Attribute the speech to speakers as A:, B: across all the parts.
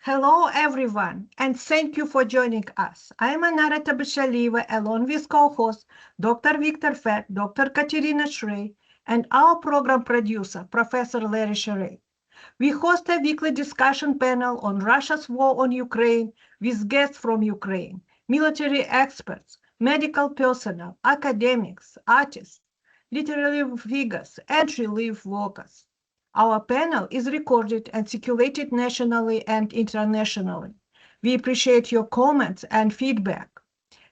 A: Hello, everyone, and thank you for joining us. I am Anara Bashalieva, along with co-host Dr. Victor Fett, Dr. Katerina Shrey, and our program producer, Professor Larry Shrey. We host a weekly discussion panel on Russia's war on Ukraine with guests from Ukraine, military experts, medical personnel, academics, artists, literary figures, and relief workers. Our panel is recorded and circulated nationally and internationally. We appreciate your comments and feedback.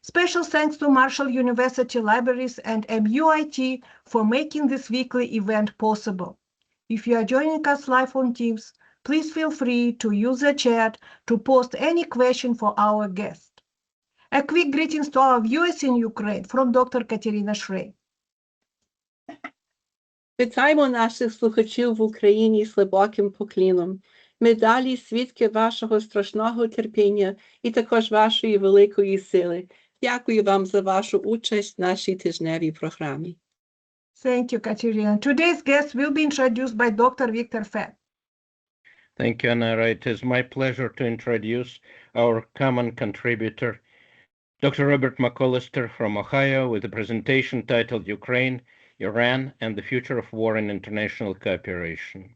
A: Special thanks to Marshall University Libraries and MUIT for making this weekly event possible. If you are joining us live on Teams, please feel free to use the chat to post any question for our guest. A quick greetings to our viewers in Ukraine from Dr. Katerina Shrey.
B: Вітаємо наших слухачів в Україні з глибоким поклоном. Ми далі свідки вашого страшного терпіння і також вашої великої сили. Дякую вам за вашу участь в нашій тижневій програмі.
A: Thank you, Katerina. Today's guest will be introduced by Dr. Victor Fett.
C: Thank you, Anara. It is my pleasure to introduce our common contributor, Dr. Robert McCollister from Ohio, with a presentation titled Ukraine, Iran, and the Future of War and International Cooperation.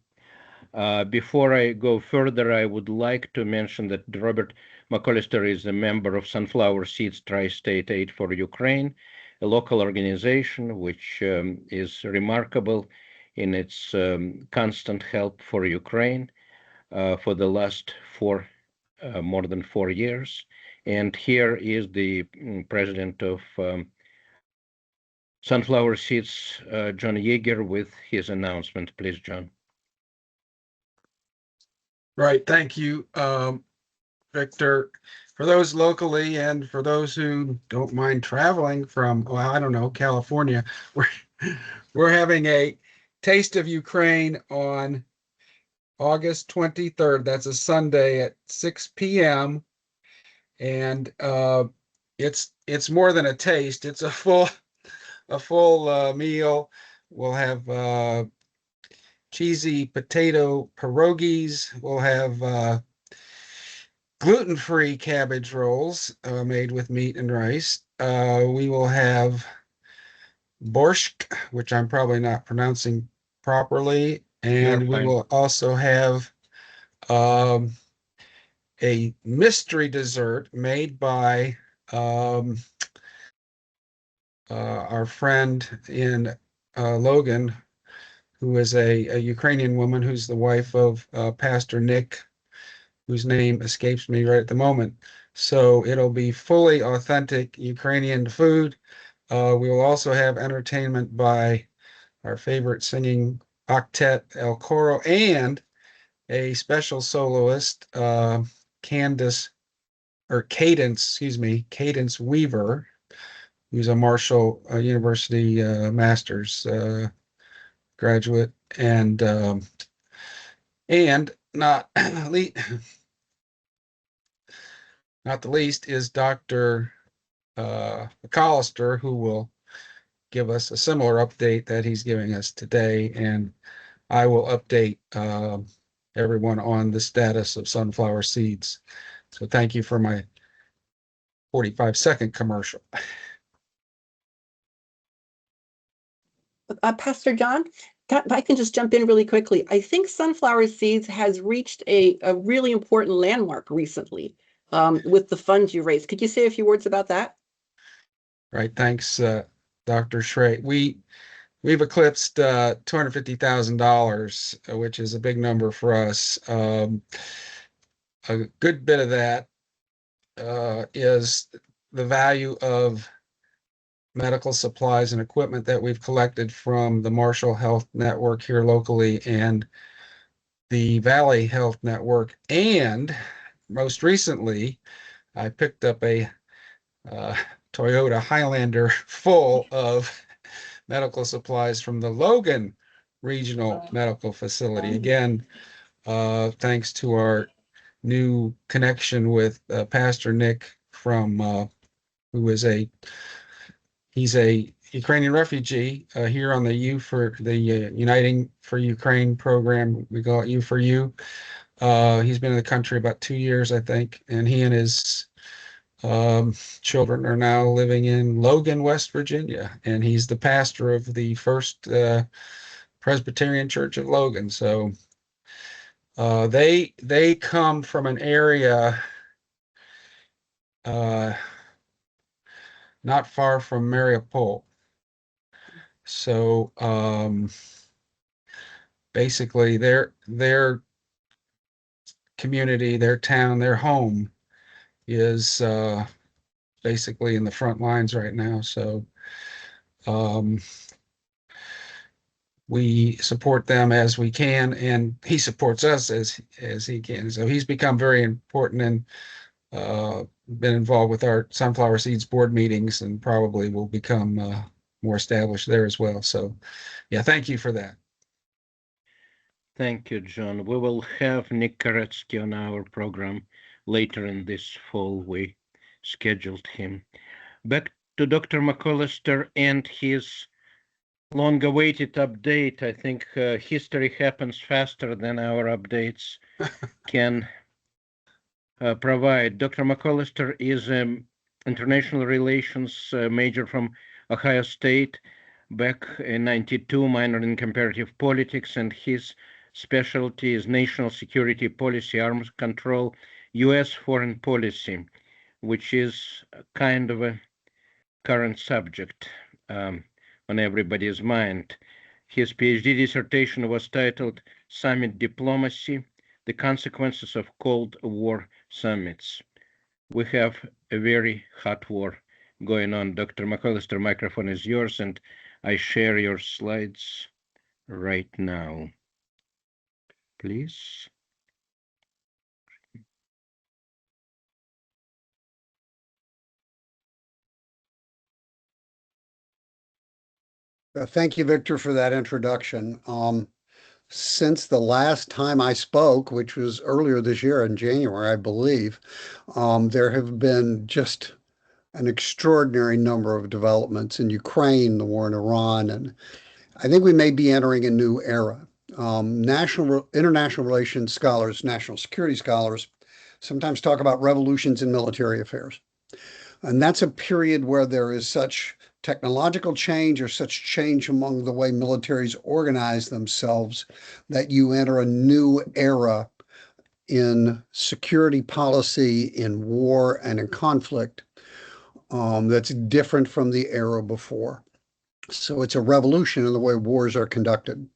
C: Before I go further, I would like to mention that Robert McCollister is a member of Sunflower Seeds Tri-State Aid for Ukraine, a local organization which is remarkable in its constant help for Ukraine for the last more than 4 years. And here is the president of Sunflower Seeds, John Yeager, with his announcement. Please, John.
D: Right. Thank you, Victor. For those locally and for those who don't mind traveling from, well, I don't know, California, we're having a Taste of Ukraine on August 23rd. That's a Sunday at 6 p.m. And it's more than a taste. It's a full meal. We'll have cheesy potato pierogies. We'll have gluten-free cabbage rolls made with meat and rice. We will have borscht, which I'm probably not pronouncing properly. And we will also have a mystery dessert made by our friend in Logan, who is a Ukrainian woman who's the wife of Pastor Nick, whose name escapes me right at the moment. So it'll be fully authentic Ukrainian food. We will also have entertainment by our favorite singing octet El Coro and a special soloist, Cadence Weaver, who's a Marshall University master's graduate, and not the least is Dr. McCollister, who will give us a similar update that he's giving us today, and I will update everyone on the status of sunflower seeds. So thank you for my 45-second commercial.
B: Pastor John, if I can just jump in really quickly. I think Sunflower Seeds has reached a really important landmark recently with the funds you raised. Could you say a few words about that?
D: Right. Thanks, Dr. Shrey. We've eclipsed $250,000, which is a big number for us. A good bit of that is the value of medical supplies and equipment that we've collected from the Marshall Health Network here locally and the Valley Health Network. And most recently, I picked up a Toyota Highlander full of medical supplies from the Logan Regional Medical Facility. Again, thanks to our new connection with Pastor Nick from he's a Ukrainian refugee here on the Uniting for Ukraine program. We call it U4U. He's been in the country about 2 years, I think, and he and his children are now living in Logan, West Virginia, and he's the pastor of the First Presbyterian Church of Logan. So they come from an area not far from Mariupol. So basically, their community, their town, their home is basically in the front lines right now. So we support them as we can, and he supports us as he can. So he's become very important and been involved with our Sunflower Seeds board meetings, and probably will become more established there as well. So yeah, thank you for that.
C: Thank you, John. We will have Nick Koretsky on our program later in this fall. We scheduled him. Back to Dr. McCollister and his long-awaited update. I think history happens faster than our updates can provide. Dr. McCollister is an international relations major from Ohio State, back in '92, minor in comparative politics, and his specialty is national security policy, arms control, U.S. foreign policy, which is kind of a current subject on everybody's mind. His Ph.D. dissertation was titled Summit Diplomacy, the Consequences of Cold War Summits. We have a very hot war going on. Dr. McCollister, microphone is yours, and I share your slides right now. Please.
E: Thank you, Victor, for that introduction. Since the last time I spoke, which was earlier this year in January, I believe, there have been just an extraordinary number of developments in Ukraine, the war in Iran, and I think we may be entering a new era. International relations scholars, national security scholars, sometimes talk about revolutions in military affairs. And that's a period where there is such technological change or such change among the way militaries organize themselves that you enter a new era in security policy, in war, and in conflict that's different from the era before. So it's a revolution in the way wars are conducted.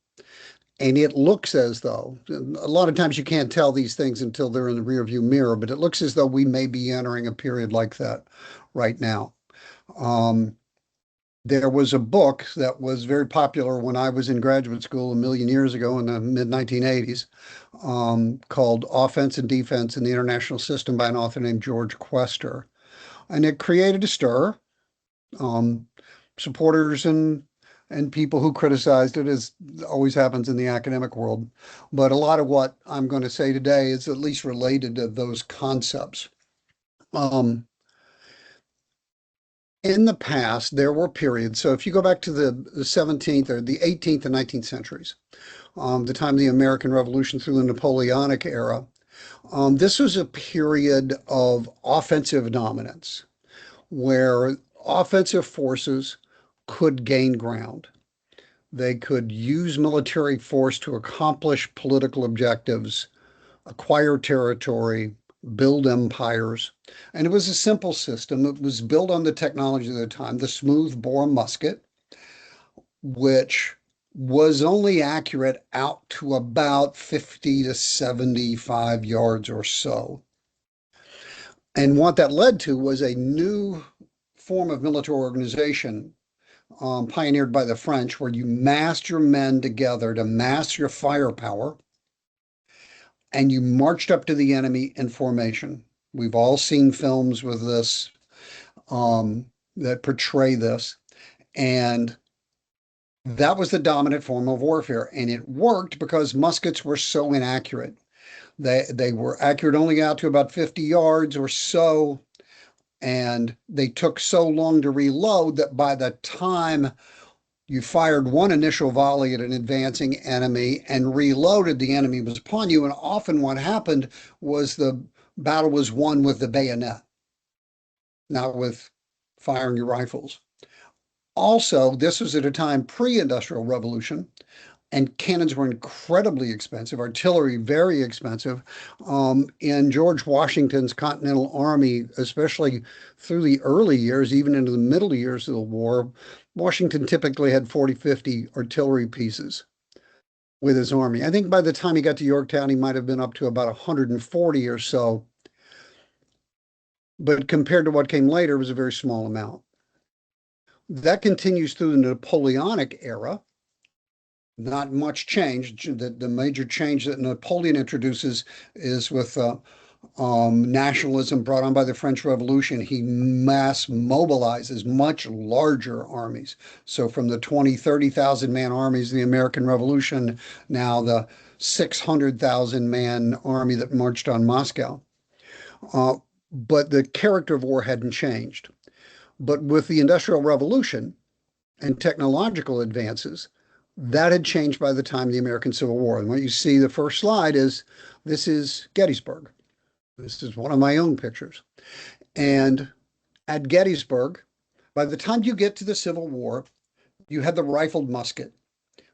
E: And it looks as though, a lot of times you can't tell these things until they're in the rearview mirror, but it looks as though we may be entering a period like that right now. There was a book that was very popular when I was in graduate school a million years ago in the mid-1980s called Offense and Defense in the International System by an author named George Quester. And it created a stir. Supporters and people who criticized it, as always happens in the academic world. But a lot of what I'm going to say today is at least related to those concepts. In the past, there were periods. So if you go back to the 17th or the 18th and 19th centuries, the time of the American Revolution through the Napoleonic era, this was a period of offensive dominance, where offensive forces could gain ground. They could use military force to accomplish political objectives, acquire territory, build empires. And it was a simple system. It was built on the technology of the time, the smooth bore musket, which was only accurate out to about 50 to 75 yards or so. And what that led to was a new form of military organization pioneered by the French, where you massed your men together to mass your firepower, and you marched up to the enemy in formation. We've all seen films with this that portray this, and that was the dominant form of warfare, and it worked because muskets were so inaccurate. They were accurate only out to about 50 yards or so, and they took so long to reload that by the time You fired one initial volley at an advancing enemy and reloaded. The enemy was upon you. And often what happened was the battle was won with the bayonet, not with firing your rifles. Also, this was at a time pre-industrial revolution, and cannons were incredibly expensive, artillery very expensive. In George Washington's Continental Army, especially through the early years, even into the middle years of the war, Washington typically had 40, 50 artillery pieces with his army. I think by the time he got to Yorktown, he might have been up to about 140 or so. But compared to what came later, it was a very small amount. That continues through the Napoleonic era. Not much change. The major change that Napoleon introduces is with nationalism brought on by the French Revolution. He mass mobilizes much larger armies. So from the 20, 30,000 man armies of the American Revolution, now the 600,000 man army that marched on Moscow. But the character of war hadn't changed. But with the Industrial Revolution and technological advances, that had changed by the time of the American Civil War. And what you see, the first slide this is Gettysburg. This is one of my own pictures. And at Gettysburg, by the time you get to the Civil War, you had the rifled musket,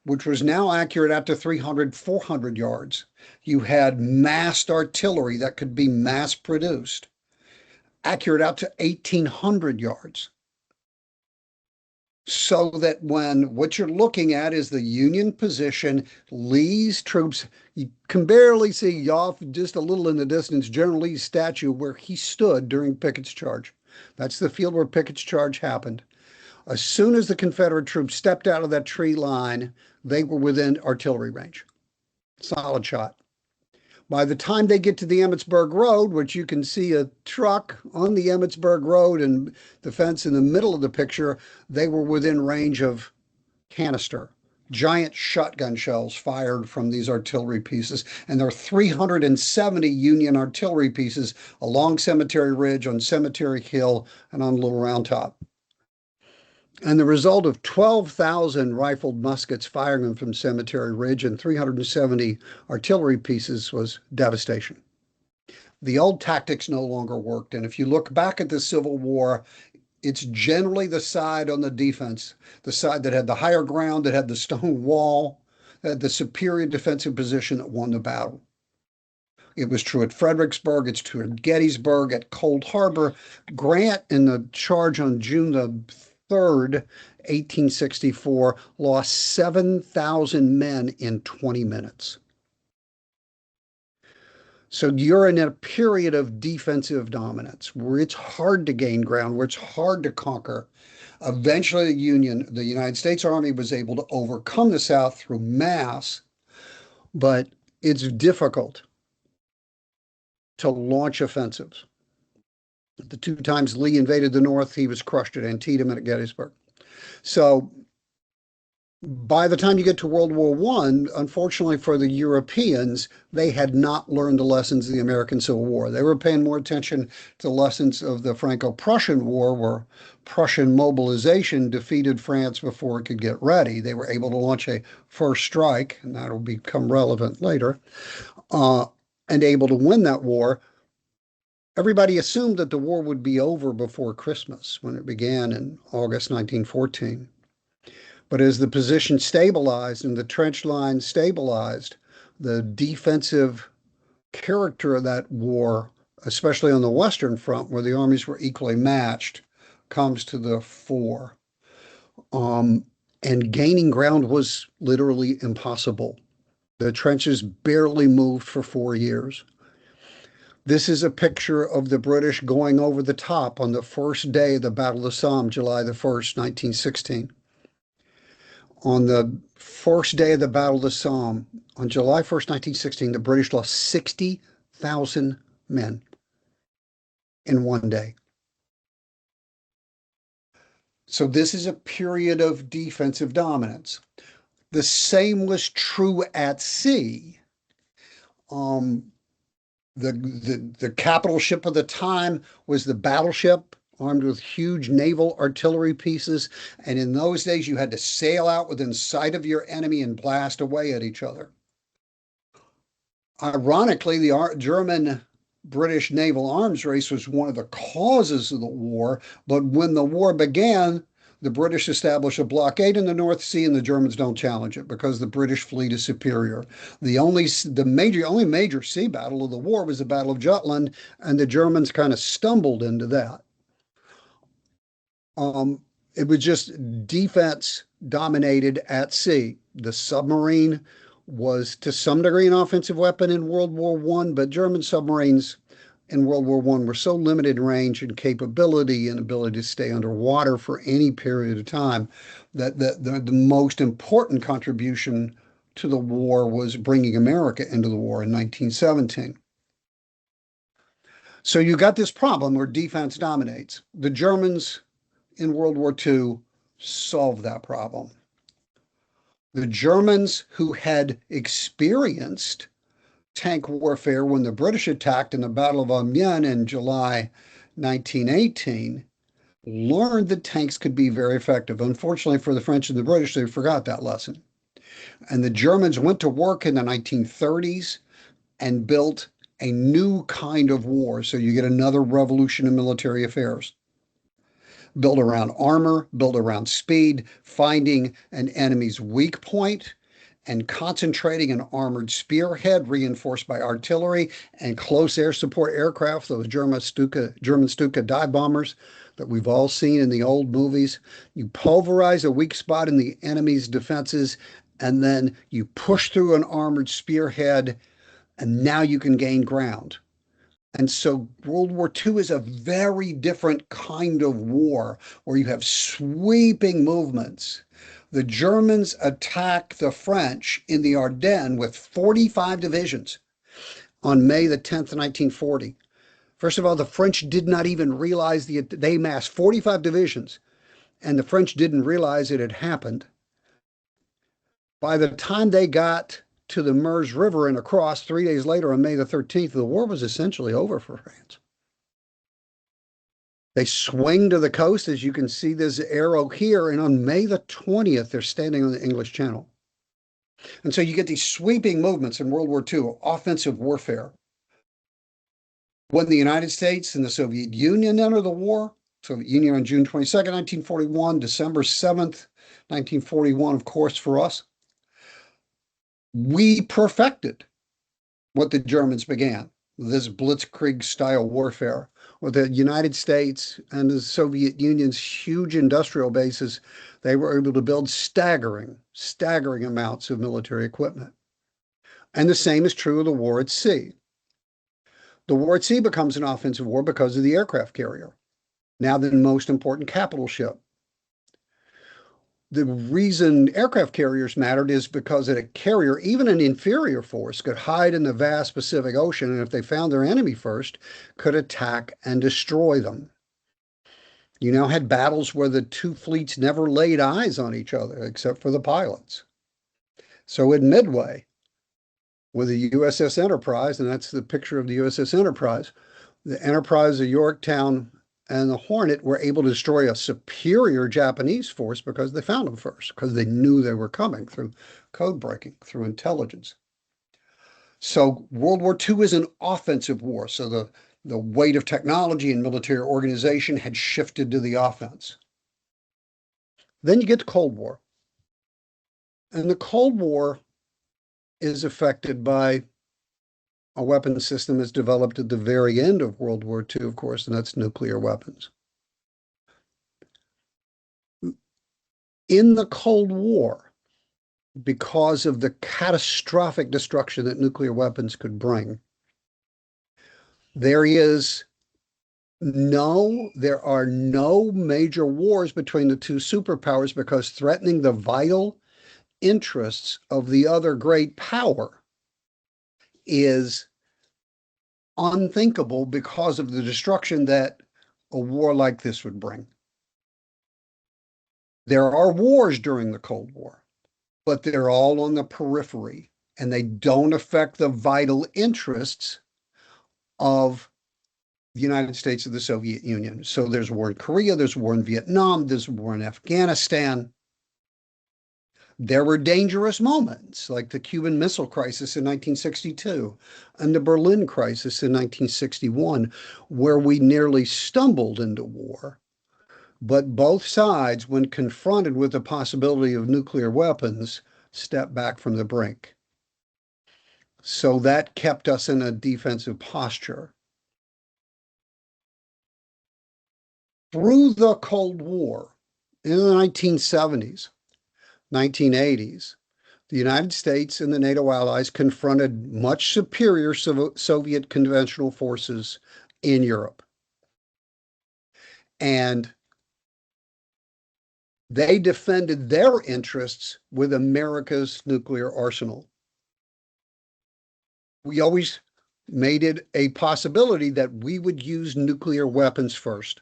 E: which was now accurate out to 300, 400 yards. You had massed artillery that could be mass produced, accurate out to 1,800 yards. So that when what you're looking at is the Union position, Lee's troops, you can barely see off just a little in the distance, General Lee's statue where he stood during Pickett's charge. That's the field where Pickett's charge happened. As soon as the Confederate troops stepped out of that tree line, they were within artillery range. Solid shot. By the time they get to the Emmitsburg Road, which you can see a truck on the Emmitsburg Road and the fence in the middle of the picture, they were within range of canister, giant shotgun shells fired from these artillery pieces. And there are 370 Union artillery pieces along Cemetery Ridge, on Cemetery Hill, and on Little Round Top. And the result of 12,000 rifled muskets firing them from Cemetery Ridge and 370 artillery pieces was devastation. The old tactics no longer worked. And if you look back at the Civil War, it's generally the side on the defense, the side that had the higher ground, that had the stone wall, that had the superior defensive position that won the battle. It was true at Fredericksburg. It's true at Gettysburg, at Cold Harbor. Grant, in the charge on June the 3rd, 1864, lost 7,000 men in 20 minutes. So you're in a period of defensive dominance where it's hard to gain ground, where it's hard to conquer. Eventually, the United States Army was able to overcome the South through mass, but it's difficult to launch offensives. The two times Lee invaded the North, he was crushed at Antietam and at Gettysburg. So by the time you get to World War I, unfortunately for the Europeans, they had not learned the lessons of the American Civil War. They were paying more attention to the lessons of the Franco-Prussian War, where Prussian mobilization defeated France before it could get ready. They were able to launch a first strike, and that will become relevant later, and able to win that war. Everybody assumed that the war would be over before Christmas when it began in August 1914. But as the position stabilized and the trench line stabilized, the defensive character of that war, especially on the Western Front, where the armies were equally matched, comes to the fore. And gaining ground was literally impossible. The trenches barely moved for 4 years. This is a picture of the British going over the top on the first day of the Battle of the Somme, July the 1st, 1916. On the first day of the Battle of the Somme, on July 1st, 1916, the British lost 60,000 men in one day. So this is a period of defensive dominance. The same was true at sea. The capital ship of the time was the battleship armed with huge naval artillery pieces. And in those days, you had to sail out within sight of your enemy and blast away at each other. Ironically, the German-British naval arms race was one of the causes of the war, but when the war began, the British established a blockade in the North Sea and the Germans don't challenge it because the British fleet is superior. The only major sea battle of the war was the Battle of Jutland, and the Germans kind of stumbled into that. It was just defense dominated at sea. The submarine was to some degree an offensive weapon in World War I, but German submarines in World War I were so limited in range and capability and ability to stay underwater for any period of time that the most important contribution to the war was bringing America into the war in 1917. So you got this problem where defense dominates. The Germans in World War II solved that problem. The Germans who had experienced tank warfare when the British attacked in the Battle of Amiens in July 1918 learned that tanks could be very effective. Unfortunately for the French and the British, they forgot that lesson. And the Germans went to work in the 1930s and built a new kind of war. So you get another revolution in military affairs. Built around armor, built around speed, finding an enemy's weak point and concentrating an armored spearhead reinforced by artillery and close air support aircraft, those German Stuka dive bombers that we've all seen in the old movies. You pulverize a weak spot in the enemy's defenses, and then you push through an armored spearhead, and now you can gain ground. And so World War II is a very different kind of war where you have sweeping movements. The Germans attack the French in the Ardennes with 45 divisions on May the 10th, 1940. First of all, the French did not even realize they massed 45 divisions, and the French didn't realize it had happened. By the time they got to the Meuse River and across 3 days later on May the 13th, the war was essentially over for France. They swing to the coast, as you can see this arrow here, and on May the 20th, they're standing on the English Channel. And so you get these sweeping movements in World War II, offensive warfare. When the United States and the Soviet Union enter the war, Soviet Union on June 22nd, 1941, December 7th, 1941, of course, for us, we perfected what the Germans began, this blitzkrieg-style warfare, with the United States and the Soviet Union's huge industrial bases. They were able to build staggering amounts of military equipment. And the same is true of the war at sea. The war at sea becomes an offensive war because of the aircraft carrier, now the most important capital ship. The reason aircraft carriers mattered is because a carrier, even an inferior force, could hide in the vast Pacific Ocean, and if they found their enemy first, could attack and destroy them. You now had battles where the two fleets never laid eyes on each other, except for the pilots. So at Midway, with the USS Enterprise, and that's the picture of the USS Enterprise, the Enterprise, the Yorktown, and the Hornet were able to destroy a superior Japanese force because they found them first, because they knew they were coming through code breaking, through intelligence. So World War II is an offensive war. So the weight of technology and military organization had shifted to the offense. Then you get the Cold War. And the Cold War is affected by a weapon system that's developed at the very end of World War II, of course, and that's nuclear weapons. In the Cold War, because of the catastrophic destruction that nuclear weapons could bring, there are no major wars between the two superpowers because threatening the vital interests of the other great power is unthinkable because of the destruction that a war like this would bring. There are wars during the Cold War, but they're all on the periphery, and they don't affect the vital interests of the United States or the Soviet Union. So there's a war in Korea, there's a war in Vietnam, there's a war in Afghanistan. There were dangerous moments, like the Cuban Missile Crisis in 1962 and the Berlin Crisis in 1961, where we nearly stumbled into war. But both sides, when confronted with the possibility of nuclear weapons, stepped back from the brink. So that kept us in a defensive posture. Through the Cold War, in the 1970s, 1980s, the United States and the NATO allies confronted much superior Soviet conventional forces in Europe. And they defended their interests with America's nuclear arsenal. We always made it a possibility that we would use nuclear weapons first.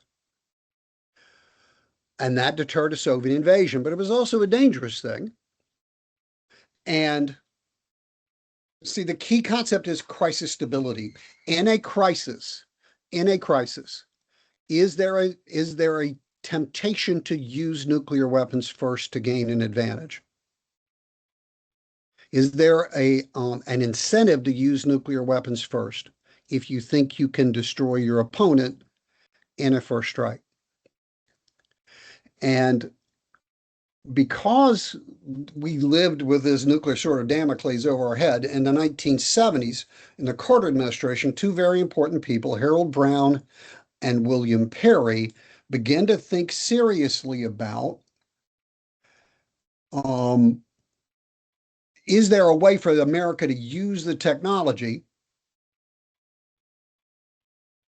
E: And that deterred a Soviet invasion, but it was also a dangerous thing. And see, the key concept is crisis stability. In a crisis, is there a temptation to use nuclear weapons first to gain an advantage? Is there an incentive to use nuclear weapons first if you think you can destroy your opponent in a first strike? And because we lived with this nuclear sword of Damocles over our head in the 1970s, in the Carter administration, two very important people, Harold Brown and William Perry, began to think seriously about, is there a way for America to use the technology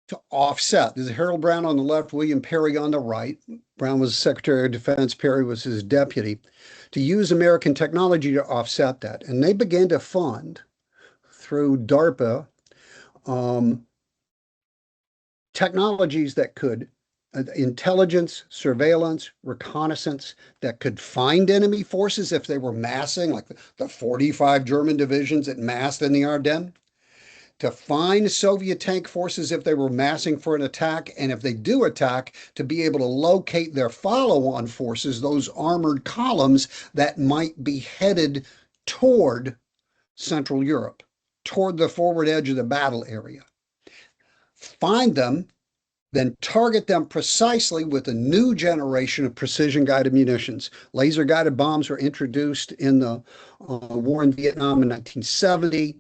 E: to offset? This is Harold Brown on the left, William Perry on the right. Brown was Secretary of Defense, Perry was his deputy, to use American technology to offset that. And they began to fund, through DARPA, technologies that could, intelligence, surveillance, reconnaissance, that could find enemy forces if they were massing, like the 45 German divisions that massed in the Ardennes, to find Soviet tank forces if they were massing for an attack, and if they do attack, to be able to locate their follow-on forces, those armored columns that might be headed toward Central Europe, toward the forward edge of the battle area. Find them, then target them precisely with a new generation of precision-guided munitions. Laser-guided bombs were introduced in the war in Vietnam in 1970.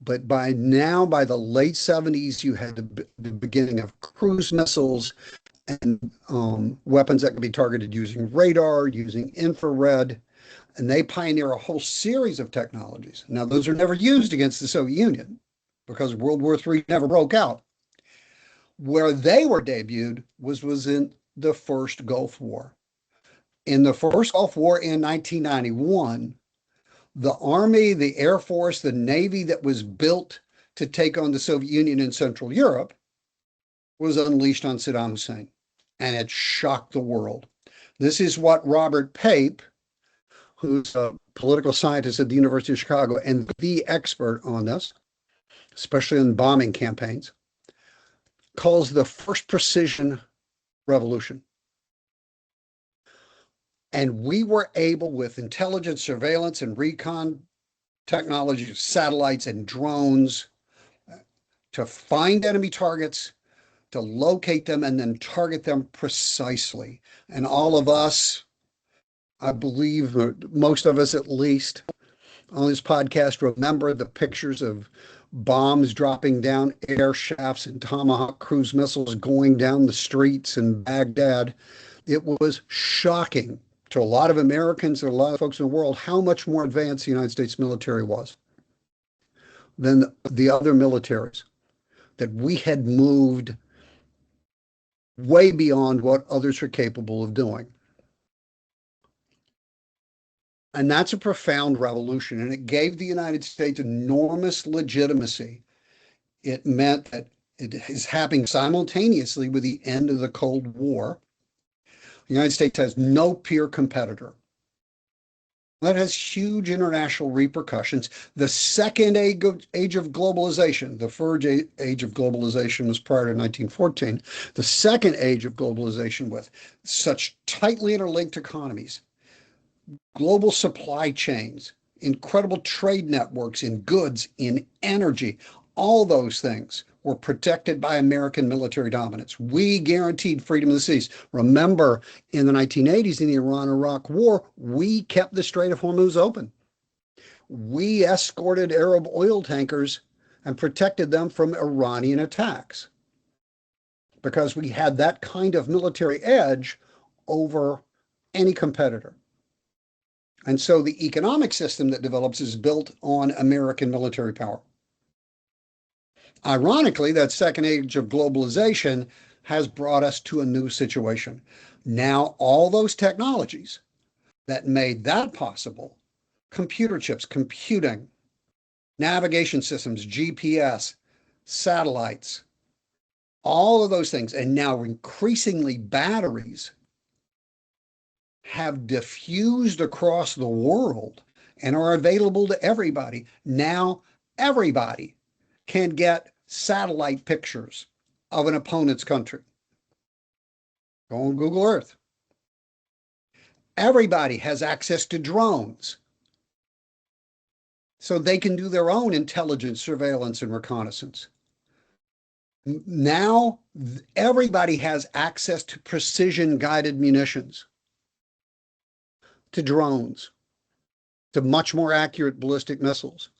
E: But by the late 70s, you had the beginning of cruise missiles and weapons that could be targeted using radar, using infrared, and they pioneer a whole series of technologies. Now, those are never used against the Soviet Union because World War III never broke out. Where they were debuted was in the first Gulf War. In the first Gulf War in 1991, the Army, the Air Force, the Navy that was built to take on the Soviet Union in Central Europe was unleashed on Saddam Hussein, and it shocked the world. This is what Robert Pape, who's a political scientist at the University of Chicago and the expert on this, especially in bombing campaigns, calls the first precision revolution. And we were able, with intelligence, surveillance, and recon technology, satellites and drones, to find enemy targets, to locate them, and then target them precisely. And all of us, I believe, most of us at least, on this podcast remember the pictures of bombs dropping down air shafts and Tomahawk cruise missiles going down the streets in Baghdad. It was shocking to a lot of Americans and a lot of folks in the world how much more advanced the United States military was than the other militaries, that we had moved way beyond what others are capable of doing. And that's a profound revolution, and it gave the United States enormous legitimacy. It meant that it is happening simultaneously with the end of the Cold War. The United States has no peer competitor That has huge international repercussions. The second age of globalization, the first age of globalization was prior to 1914. The second age of globalization with such tightly interlinked economies, global supply chains, incredible trade networks in goods, in energy, all those things were protected by American military dominance. We guaranteed freedom of the seas. Remember, in the 1980s, in the Iran-Iraq War, we kept the Strait of Hormuz open. We escorted Arab oil tankers and protected them from Iranian attacks because we had that kind of military edge over any competitor. And so the economic system that develops is built on American military power. Ironically, that second age of globalization has brought us to a new situation. Now, all those technologies that made that possible, computer chips, computing, navigation systems, GPS, satellites, all of those things, and now increasingly batteries, have diffused across the world and are available to everybody. Now, everybody can get satellite pictures of an opponent's country. Go on Google Earth. Everybody has access to drones, so they can do their own intelligence, surveillance, and reconnaissance. Now, everybody has access to precision-guided munitions, to drones, to much more accurate ballistic missiles.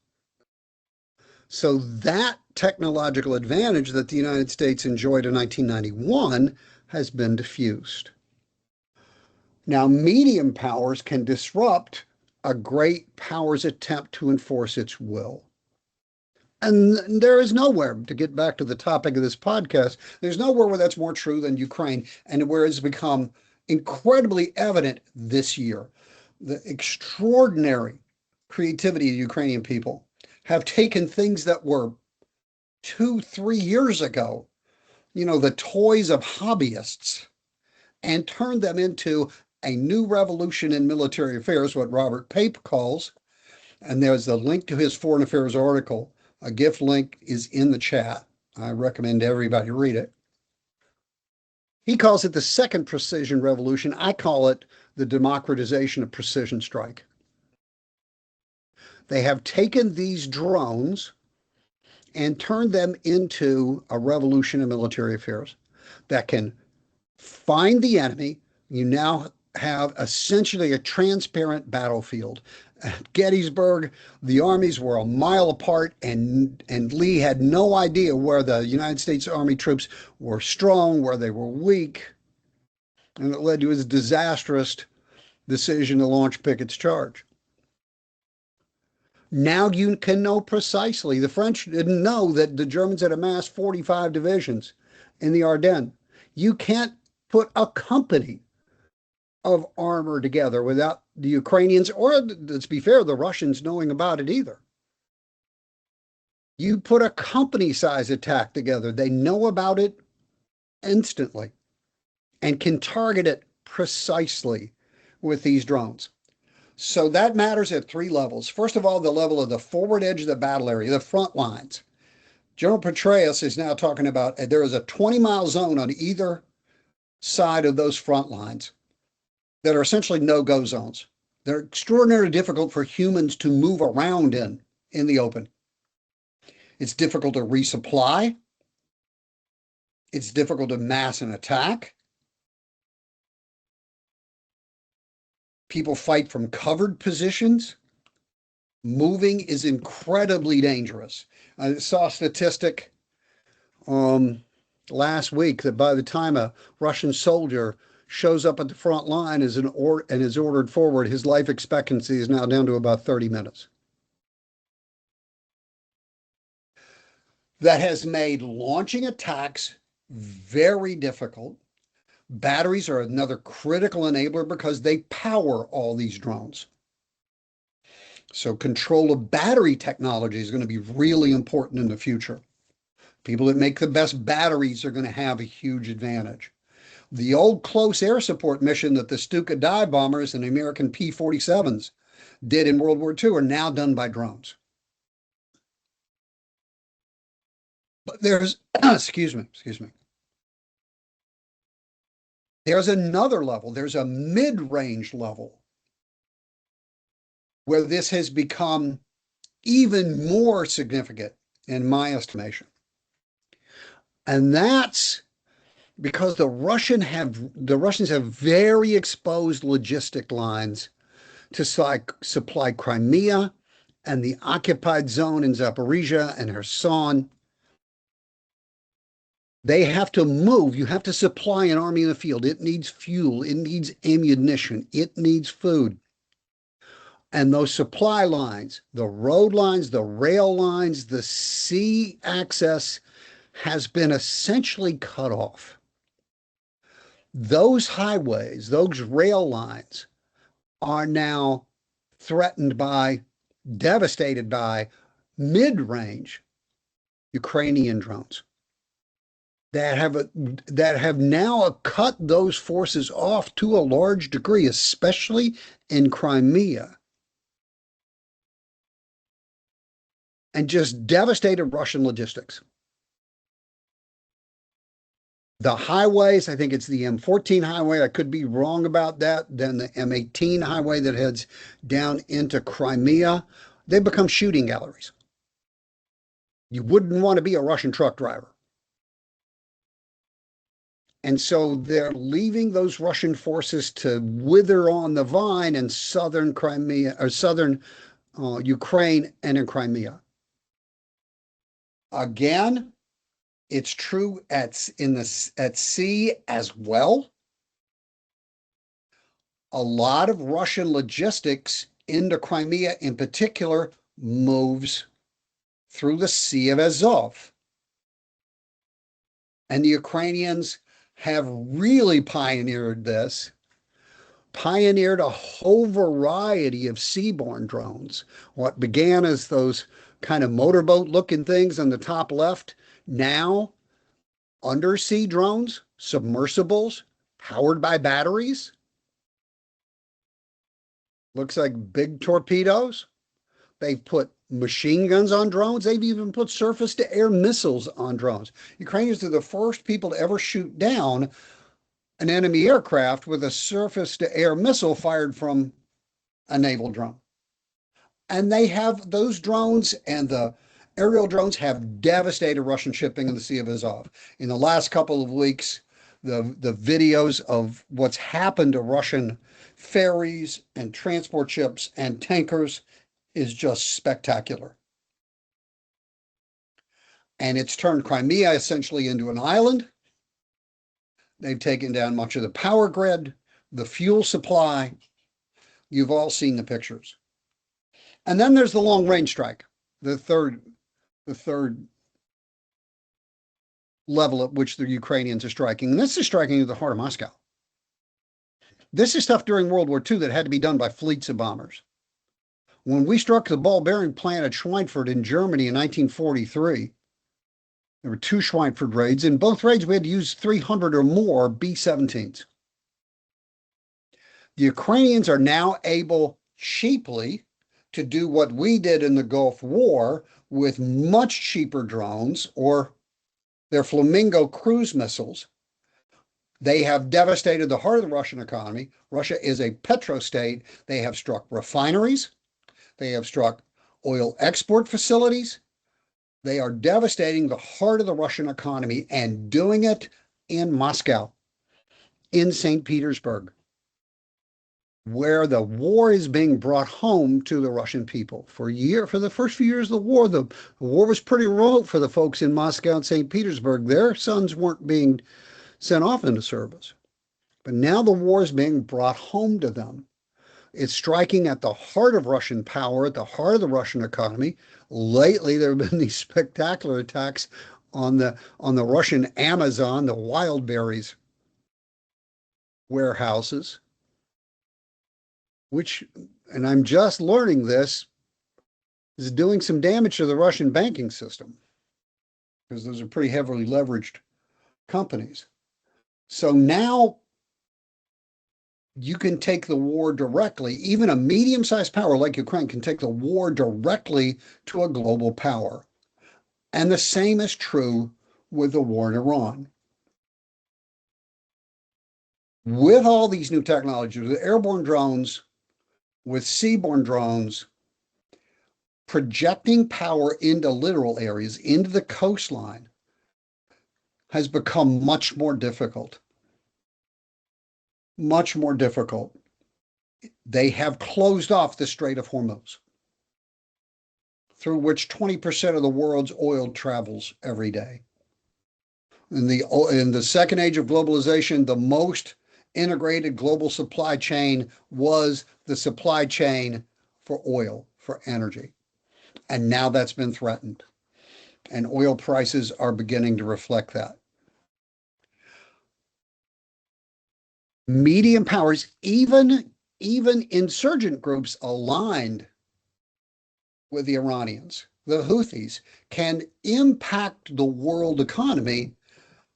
E: So that technological advantage that the United States enjoyed in 1991 has been diffused. Now, medium powers can disrupt a great power's attempt to enforce its will. And there is nowhere, to get back to the topic of this podcast, there's nowhere where that's more true than Ukraine, and where it's become incredibly evident this year. The extraordinary creativity of the Ukrainian people have taken things that were 2-3 years ago, the toys of hobbyists, and turned them into a new revolution in military affairs, what Robert Pape calls, and there's a link to his Foreign Affairs article. A GIF link is in the chat. I recommend everybody read it. He calls it the second precision revolution. I call it the democratization of precision strike. They have taken these drones and turned them into a revolution in military affairs that can find the enemy. You now have essentially a transparent battlefield. At Gettysburg, the armies were a mile apart, and Lee had no idea where the United States Army troops were strong, where they were weak, and it led to his disastrous decision to launch Pickett's charge. Now you can know precisely. The French didn't know that the Germans had amassed 45 divisions in the Ardennes. You can't put a company of armor together without the Ukrainians, or let's be fair, the Russians knowing about it either. You put a company-size attack together, they know about it instantly and can target it precisely with these drones. So that matters at 3 levels. First of all, the level of the forward edge of the battle area, the front lines. General Petraeus is now talking about there is a 20-mile zone on either side of those front lines that are essentially no-go zones. They're extraordinarily difficult for humans to move around in the open. It's difficult to resupply. It's difficult to mass an attack. People fight from covered positions. Moving is incredibly dangerous. I saw a statistic last week that by the time a Russian soldier shows up at the front line and is ordered forward, his life expectancy is now down to about 30 minutes. That has made launching attacks very difficult. Batteries are another critical enabler because they power all these drones. So control of battery technology is going to be really important in the future. People that make the best batteries are going to have a huge advantage. The old close air support mission that the Stuka dive bombers and the American P-47s did in World War II are now done by drones. But there's, excuse me. There's another level, there's a mid-range level where this has become even more significant in my estimation. And that's because the Russians have very exposed logistic lines to supply Crimea and the occupied zone in Zaporizhia and Kherson. They have to move. You have to supply an army in the field. It needs fuel. It needs ammunition. It needs food. And those supply lines, the road lines, the rail lines, the sea access has been essentially cut off. Those highways, those rail lines are now threatened by, devastated by mid-range Ukrainian drones that have now cut those forces off to a large degree, especially in Crimea, and just devastated Russian logistics. The highways, I think it's the M14 highway, I could be wrong about that, then the M18 highway that heads down into Crimea, they become shooting galleries. You wouldn't want to be a Russian truck driver. And so they're leaving those Russian forces to wither on the vine in southern Crimea, or southern Ukraine and in Crimea. Again, it's true at sea as well. A lot of Russian logistics into Crimea in particular moves through the Sea of Azov. And the Ukrainians have really pioneered this, pioneered a whole variety of seaborne drones. What began as those kind of motorboat looking things on the top left, now undersea drones, submersibles, powered by batteries. Looks like big torpedoes. They've put machine guns on drones. They've even put surface-to-air missiles on drones. Ukrainians are the first people to ever shoot down an enemy aircraft with a surface-to-air missile fired from a naval drone. And they have those drones, and the aerial drones have devastated Russian shipping in the Sea of Azov. In the last couple of weeks, the videos of what's happened to Russian ferries and transport ships and tankers is just spectacular. And it's turned Crimea essentially into an island. They've taken down much of the power grid, the fuel supply. You've all seen the pictures. And then there's the long-range strike, the third level at which the Ukrainians are striking. And this is striking at the heart of Moscow. This is stuff during World War II that had to be done by fleets of bombers. When we struck the ball bearing plant at Schweinfurt in Germany in 1943, there were 2 Schweinfurt raids. In both raids, we had to use 300 or more B-17s. The Ukrainians are now able cheaply to do what we did in the Gulf War with much cheaper drones or their Flamingo cruise missiles. They have devastated the heart of the Russian economy. Russia is a petrostate. They have struck refineries. They have struck oil export facilities. They are devastating the heart of the Russian economy and doing it in Moscow, in St. Petersburg, where the war is being brought home to the Russian people. For the first few years of the war was pretty remote for the folks in Moscow and St. Petersburg. Their sons weren't being sent off into service. But now the war is being brought home to them. It's striking at the heart of Russian power, at the heart of the Russian economy. Lately, there have been these spectacular attacks on the Russian Amazon, the wild berries warehouses, which, and I'm just learning this, is doing some damage to the Russian banking system, because those are pretty heavily leveraged companies. So now you can take the war directly. Even a medium-sized power like Ukraine can take the war directly to a global power. And the same is true with the war in Iran. With all these new technologies, with airborne drones, with seaborne drones, projecting power into littoral areas, into the coastline, has become much more difficult. Much more difficult. They have closed off the Strait of Hormuz, through which 20% of the world's oil travels every day. In the second age of globalization, the most integrated global supply chain was the supply chain for oil, for energy. And now that's been threatened. And oil prices are beginning to reflect that. Medium powers, even insurgent groups aligned with the Iranians, the Houthis, can impact the world economy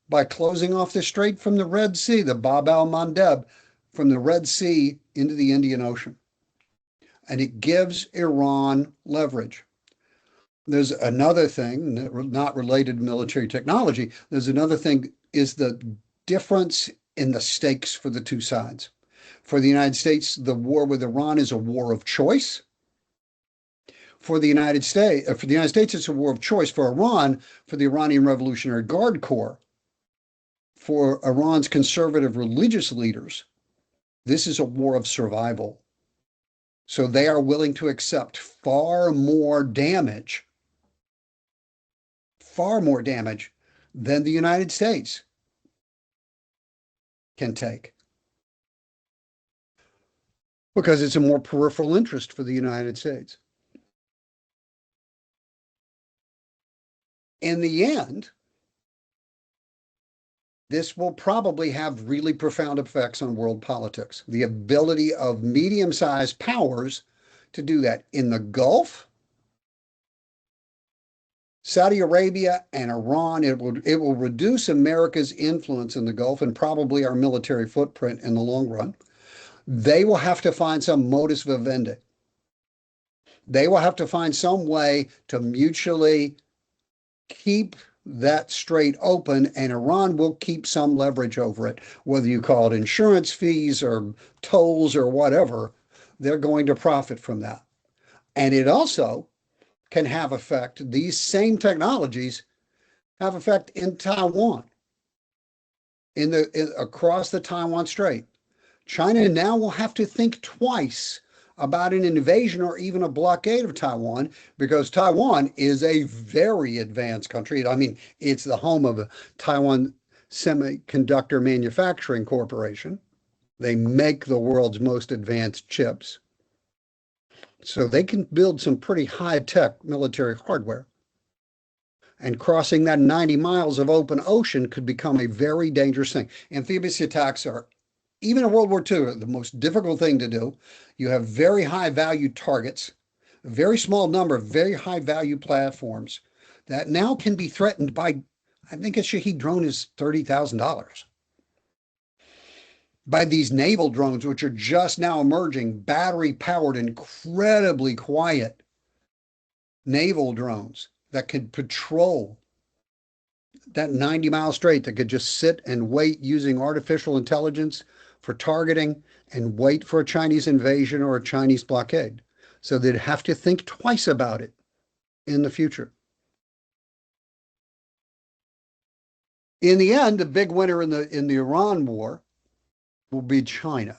E: by closing off the strait from the Red Sea, the Bab al-Mandeb, from the Red Sea into the Indian Ocean. And it gives Iran leverage. There's another thing, not related to military technology, there's another thing, is the difference in the stakes for the two sides. For the United States, the war with Iran is a war of choice. For the United States, it's a war of choice. For Iran, for the Iranian Revolutionary Guard Corps, for Iran's conservative religious leaders, this is a war of survival. So they are willing to accept far more damage than the United States can take, because it's a more peripheral interest for the United States. In the end, this will probably have really profound effects on world politics. The ability of medium-sized powers to do that. In the Gulf, Saudi Arabia and Iran, it will reduce America's influence in the Gulf and probably our military footprint in the long run. They will have to find some modus vivendi. They will have to find some way to mutually keep that strait open, and Iran will keep some leverage over it. Whether you call it insurance fees or tolls or whatever, they're going to profit from that. And it also can have effect, these same technologies have effect in Taiwan, across the Taiwan Strait. China now will have to think twice about an invasion or even a blockade of Taiwan, because Taiwan is a very advanced country. I mean, it's the home of the Taiwan Semiconductor Manufacturing Corporation. They make the world's most advanced chips. So they can build some pretty high-tech military hardware. And crossing that 90 miles of open ocean could become a very dangerous thing. Amphibious attacks are, even in World War II, the most difficult thing to do. You have very high-value targets, a very small number of very high-value platforms that now can be threatened by, I think a Shahed drone is $30,000. By these naval drones, which are just now emerging, battery-powered, incredibly quiet naval drones that could patrol that 90-mile strait, that could just sit and wait using artificial intelligence for targeting and wait for a Chinese invasion or a Chinese blockade. So they'd have to think twice about it in the future. In the end, the big winner in the Iran war will be China,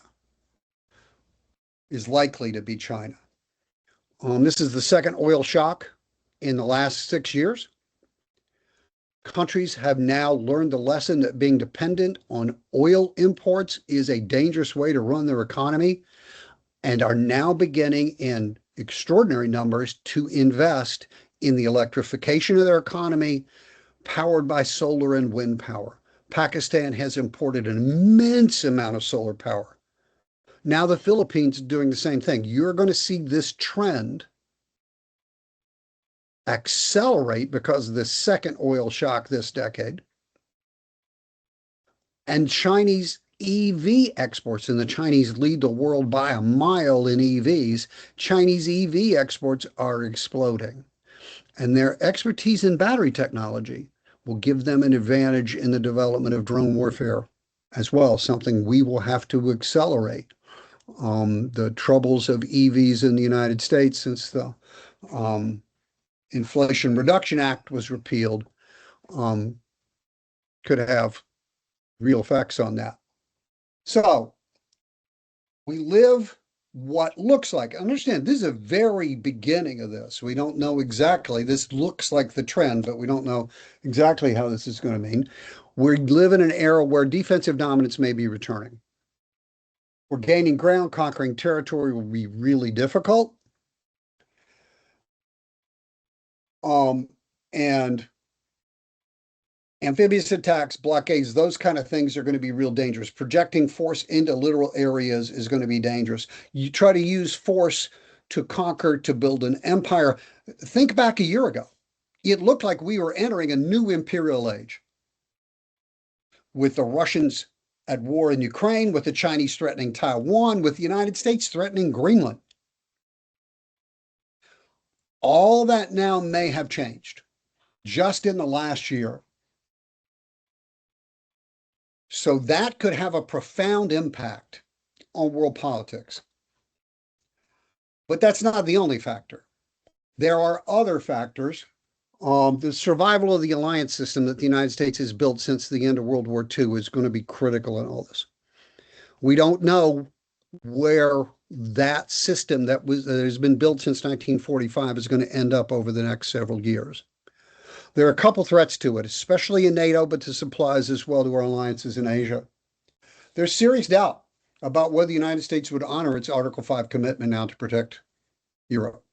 E: is likely to be China. This is the second oil shock in the last 6 years. Countries have now learned the lesson that being dependent on oil imports is a dangerous way to run their economy, and are now beginning in extraordinary numbers to invest in the electrification of their economy, powered by solar and wind power. Pakistan has imported an immense amount of solar power. Now the Philippines is doing the same thing. You're going to see this trend accelerate because of the second oil shock this decade. And Chinese EV exports, and the Chinese lead the world by a mile in EVs. Chinese EV exports are exploding, and their expertise in battery technology will give them an advantage in the development of drone warfare as well, something we will have to accelerate. The troubles of EVs in the United States since the Inflation Reduction Act was repealed could have real effects on that. So we live what looks like, understand, this is a very beginning of this. We don't know exactly, this looks like the trend, but we don't know exactly how this is going to mean. We live in an era where defensive dominance may be returning. We're gaining ground, conquering territory will be really difficult. And amphibious attacks, blockades, those kind of things are going to be real dangerous. Projecting force into literal areas is going to be dangerous. You try to use force to conquer, to build an empire. Think back a year ago. It looked like we were entering a new imperial age with the Russians at war in Ukraine, with the Chinese threatening Taiwan, with the United States threatening Greenland. All that now may have changed just in the last year. So that could have a profound impact on world politics. But that's not the only factor. There are other factors. The survival of the alliance system that the United States has built since the end of World War II is going to be critical in all this. We don't know where that system that has been built since 1945 is going to end up over the next several years. There are a couple threats to it, especially in NATO, but this applies as well to our alliances in Asia. There's serious doubt about whether the United States would honor its Article 5 commitment now to protect Europe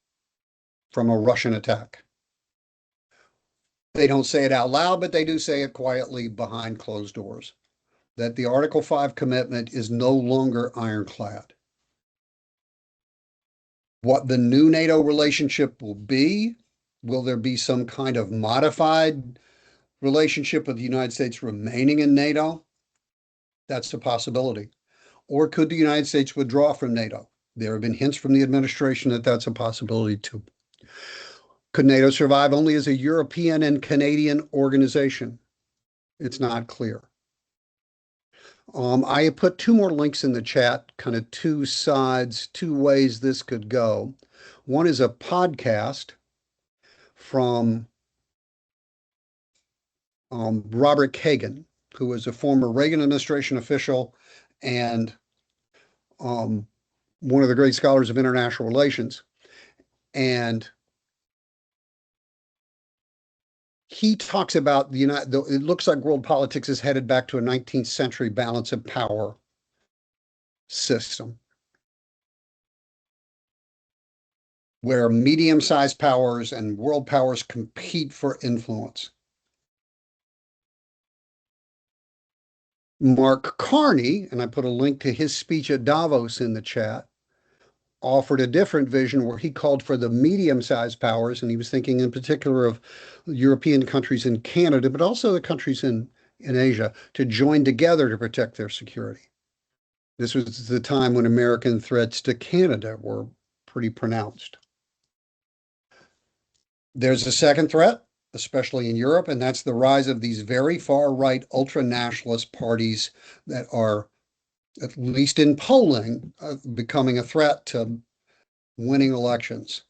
E: from a Russian attack. They don't say it out loud, but they do say it quietly behind closed doors, that the Article 5 commitment is no longer ironclad. What the new NATO relationship will be, will there be some kind of modified relationship with the United States remaining in NATO? That's a possibility. Or could the United States withdraw from NATO? There have been hints from the administration that that's a possibility too. Could NATO survive only as a European and Canadian organization? It's not clear. I have put two more links in the chat, kind of two sides, two ways this could go. One is a podcast from Robert Kagan, who was a former Reagan administration official and one of the great scholars of international relations. And he talks about it looks like world politics is headed back to a 19th century balance of power system, where medium-sized powers and world powers compete for influence. Mark Carney, and I put a link to his speech at Davos in the chat, offered a different vision where he called for the medium-sized powers, and he was thinking in particular of European countries and Canada, but also the countries in Asia, to join together to protect their security. This was the time when American threats to Canada were pretty pronounced. There's a second threat, especially in Europe, and that's the rise of these very far-right ultra-nationalist parties that are, at least in polling, becoming a threat to winning elections.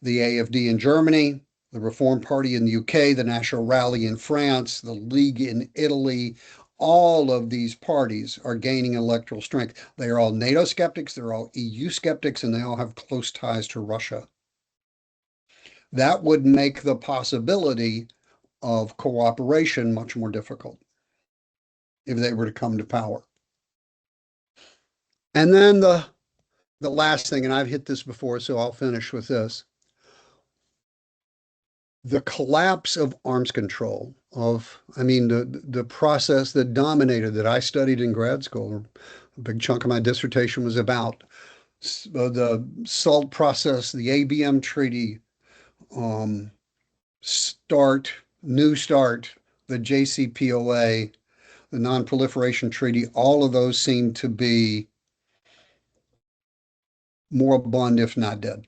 E: The AfD in Germany, the Reform Party in the UK, the National Rally in France, the League in Italy, all of these parties are gaining electoral strength. They are all NATO skeptics, they're all EU skeptics, and they all have close ties to Russia. That would make the possibility of cooperation much more difficult if they were to come to power. And then the last thing, and I've hit this before, so I'll finish with this. The collapse of arms control, the process that dominated, that I studied in grad school, a big chunk of my dissertation was about the SALT process, the ABM treaty, New START, the JCPOA, the Non-Proliferation Treaty, all of those seem to be moribund, if not dead.